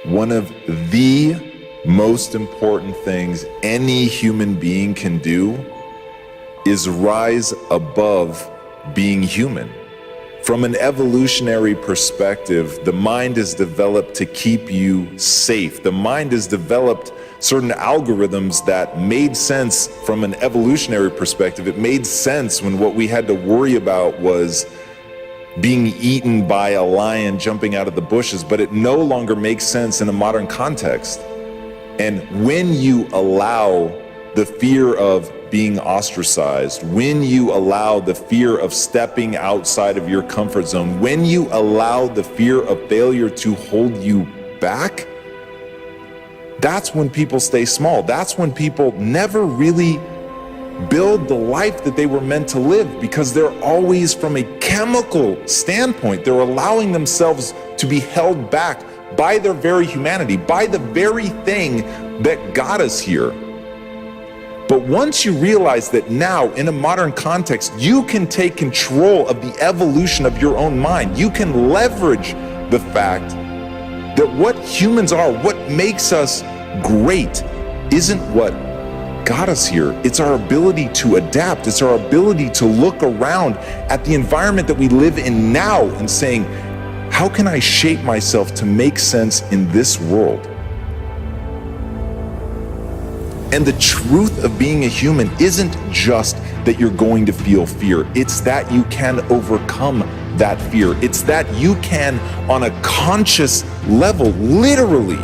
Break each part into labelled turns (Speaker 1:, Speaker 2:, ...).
Speaker 1: One of the most important things any human being can do is rise above being human. From an evolutionary perspective, the mind is developed to keep you safe. The mind has developed certain algorithms that made sense from an evolutionary perspective. It made sense when what we had to worry about was being eaten by a lion jumping out of the bushes, but it no longer makes sense in a modern context. And when you allow the fear of being ostracized, when you allow the fear of stepping outside of your comfort zone, when you allow the fear of failure to hold you back, that's when people stay small. That's when people never really build the life that they were meant to live, because they're always, from a chemical standpoint, they're allowing themselves to be held back by their very humanity, by the very thing that got us here. But once you realize that now, in a modern context, you can take control of the evolution of your own mind, you can leverage the fact that what humans are, what makes us great, isn't what got us here. It's our ability to adapt. It's our ability to look around at the environment that we live in now and saying, how can I shape myself to make sense in this world? And the truth of being a human isn't just that you're going to feel fear. It's that you can overcome that fear. It's that you can, on a conscious level, literally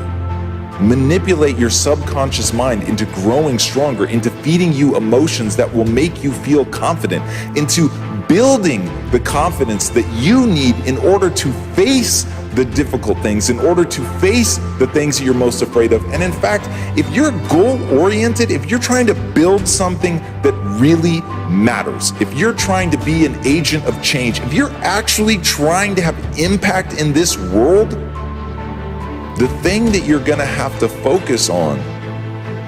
Speaker 1: manipulate your subconscious mind into growing stronger, into feeding you emotions that will make you feel confident, into building the confidence that you need in order to face the difficult things, in order to face the things that you're most afraid of. And in fact, if you're goal-oriented, if you're trying to build something that really matters, if you're trying to be an agent of change, if you're actually trying to have impact in this world, the thing that you're gonna have to focus on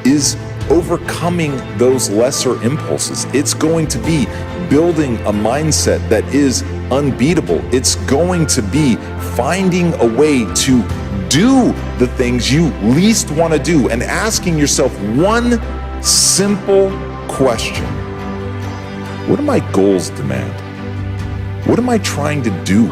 Speaker 1: is overcoming those lesser impulses. It's going to be building a mindset that is unbeatable. It's going to be finding a way to do the things you least want to do and asking yourself one simple question. What do my goals demand? What am I trying to do?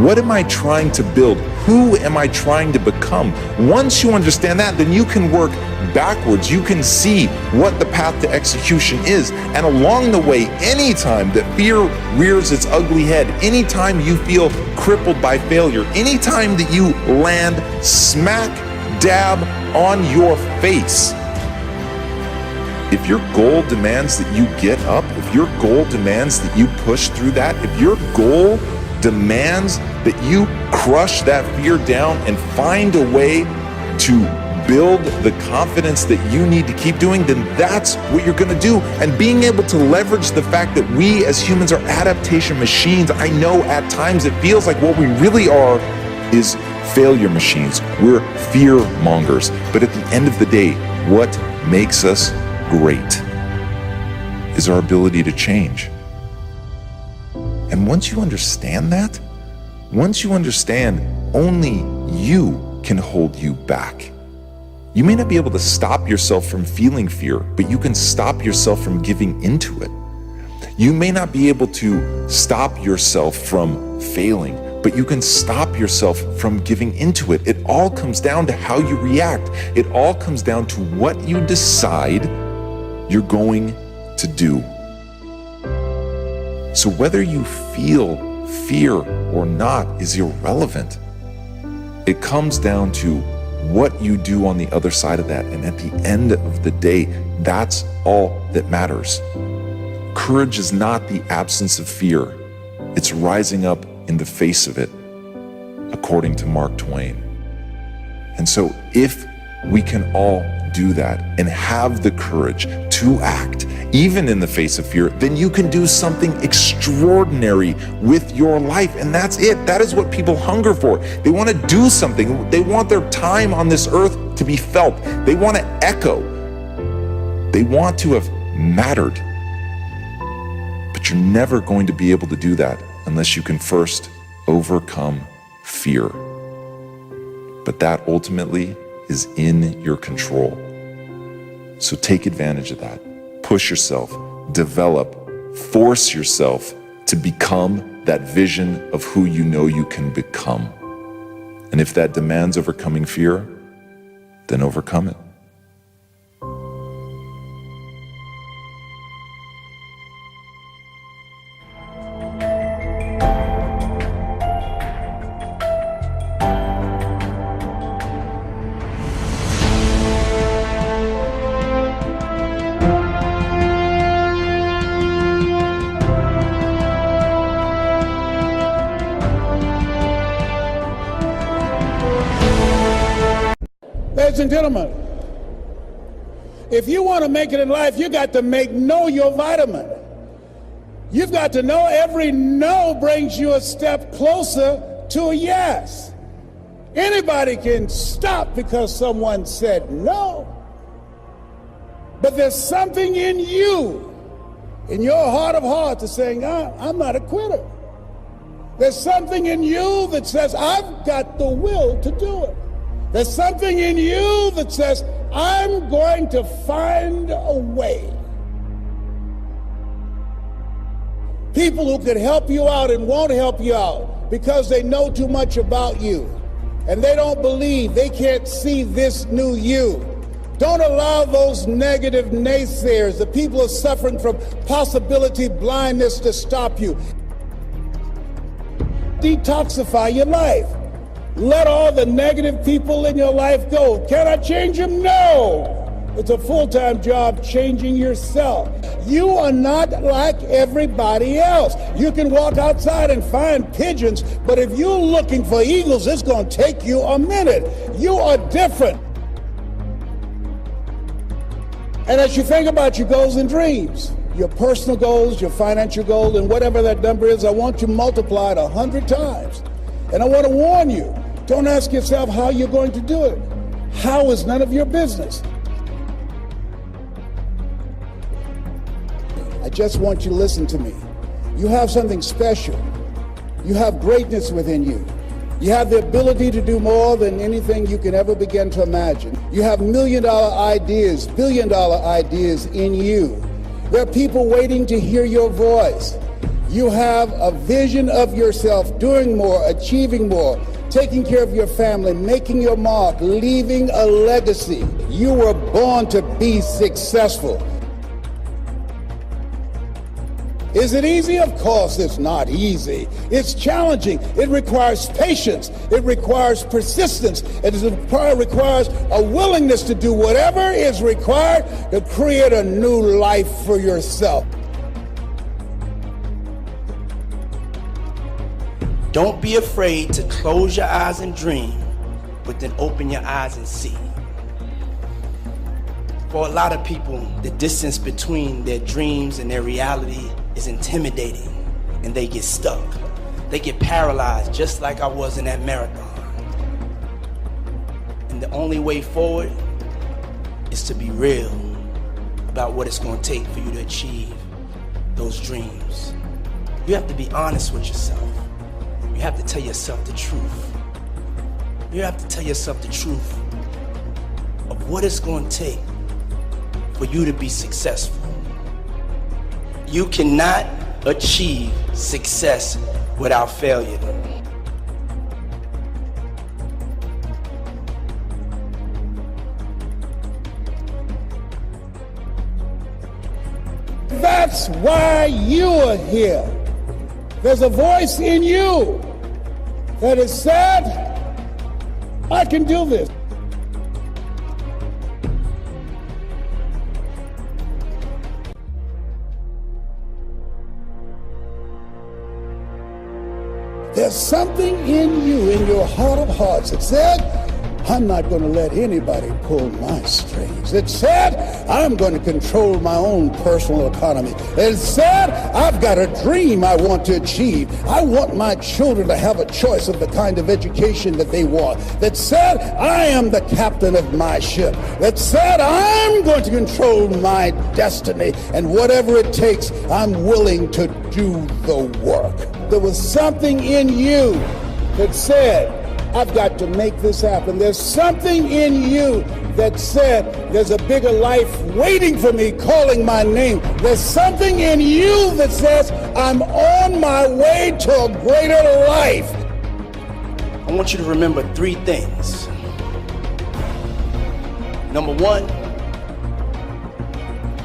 Speaker 1: What am I trying to build? Who am I trying to become? Once you understand that, then you can work backwards. You can see what the path to execution is. And along the way, anytime that fear rears its ugly head, anytime you feel crippled by failure, anytime that you land smack dab on your face, if your goal demands that you get up, if your goal demands that you push through that, if your goal demands that you crush that fear down and find a way to build the confidence that you need to keep doing, then that's what you're gonna do. And being able to leverage the fact that we as humans are adaptation machines. I know at times it feels like what we really are is failure machines. We're fear mongers. But at the end of the day, what makes us great is our ability to change. And once you understand that, once you understand only you can hold you back, you may not be able to stop yourself from feeling fear, but you can stop yourself from giving into it. You may not be able to stop yourself from failing, but you can stop yourself from giving into it. It all comes down to how you react. It all comes down to what you decide you're going to do. So whether you feel fear or not is irrelevant. It comes down to what you do on the other side of that. And at the end of the day, that's all that matters. Courage is not the absence of fear. It's rising up in the face of it, according to Mark Twain. And so if we can all do that and have the courage to act, even in the face of fear, then you can do something extraordinary with your life. And that's it. That is what people hunger for. They want to do something. They want their time on this earth to be felt. They want to echo. They want to have mattered. But you're never going to be able to do that unless you can first overcome fear. but that ultimately is in your control. So take advantage of that. Push yourself, develop, force yourself to become that vision of who you know you can become. And if that demands overcoming fear, then overcome it.
Speaker 2: Ladies and gentlemen, if you want to make it in life, you got to know your vitamin. You've got to know every no brings you a step closer to a yes. Anybody can stop because someone said no. But there's something in you, in your heart of hearts, that's saying, I'm not a quitter. There's something in you that says, I've got the will to do it. There's something in you that says, I'm going to find a way. People who could help you out and won't help you out because they know too much about you and they don't believe, they can't see this new you. Don't allow those negative naysayers, the people who are suffering from possibility blindness, to stop you. Detoxify your life. Let all the negative people in your life go. Can I change them? No. It's a full-time job changing yourself. You are not like everybody else. You can walk outside and find pigeons, but if you're looking for eagles, it's going to take you a minute. You are different. And as you think about your goals and dreams, your personal goals, your financial goals, and whatever that number is, I want you multiplied 100 times. And I want to warn you, don't ask yourself how you're going to do it. How is none of your business. I just want you to listen to me. You have something special. You have greatness within you. You have the ability to do more than anything you can ever begin to imagine. You have million-dollar ideas, billion-dollar ideas in you. There are people waiting to hear your voice. You have a vision of yourself doing more, achieving more, taking care of your family, making your mark, leaving a legacy. You were born to be successful. Is it easy? Of course it's not easy. It's challenging. It requires patience. It requires persistence. It requires a willingness to do whatever is required to create a new life for yourself.
Speaker 3: Don't be afraid to close your eyes and dream, but then open your eyes and see. For a lot of people, the distance between their dreams and their reality is intimidating, and they get stuck. They get paralyzed, just like I was in that marathon. And the only way forward is to be real about what it's going to take for you to achieve those dreams. You have to be honest with yourself. You have to tell yourself the truth. You have to tell yourself the truth of what it's going to take for you to be successful. You cannot achieve success without failure.
Speaker 2: That's why you are here. There's a voice in you that has said, I can do this. There's something in you, in your heart of hearts, that said, I'm not going to let anybody pull my strings. It said, I'm going to control my own personal economy. It said, I've got a dream I want to achieve. I want my children to have a choice of the kind of education that they want. That said, I am the captain of my ship. That said, I'm going to control my destiny. And whatever it takes, I'm willing to do the work. There was something in you that said, I've got to make this happen. There's something in you that said, there's a bigger life waiting for me, calling my name. There's something in you that says, I'm on my way to a greater life.
Speaker 3: I want you to remember 3 things. Number 1,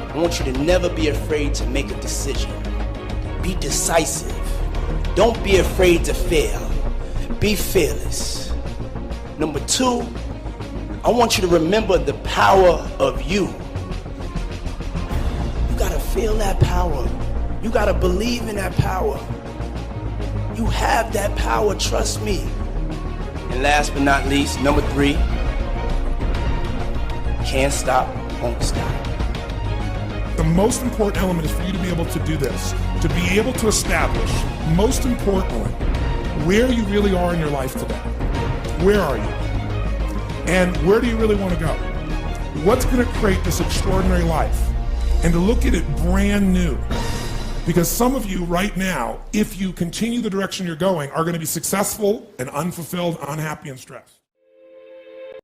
Speaker 3: I want you to never be afraid to make a decision. Be decisive. Don't be afraid to fail. Be fearless. Number 2, I want you to remember the power of you. You gotta feel that power. You gotta believe in that power. You have that power, trust me. And last but not least, number 3, can't stop, won't stop.
Speaker 4: The most important element is for you to be able to do this, to be able to establish, most importantly, where you really are in your life today. Where are you? And where do you really want to go? What's going to create this extraordinary life? And to look at it brand new. Because some of you right now, if you continue the direction you're going, are going to be successful and unfulfilled, unhappy, and stressed.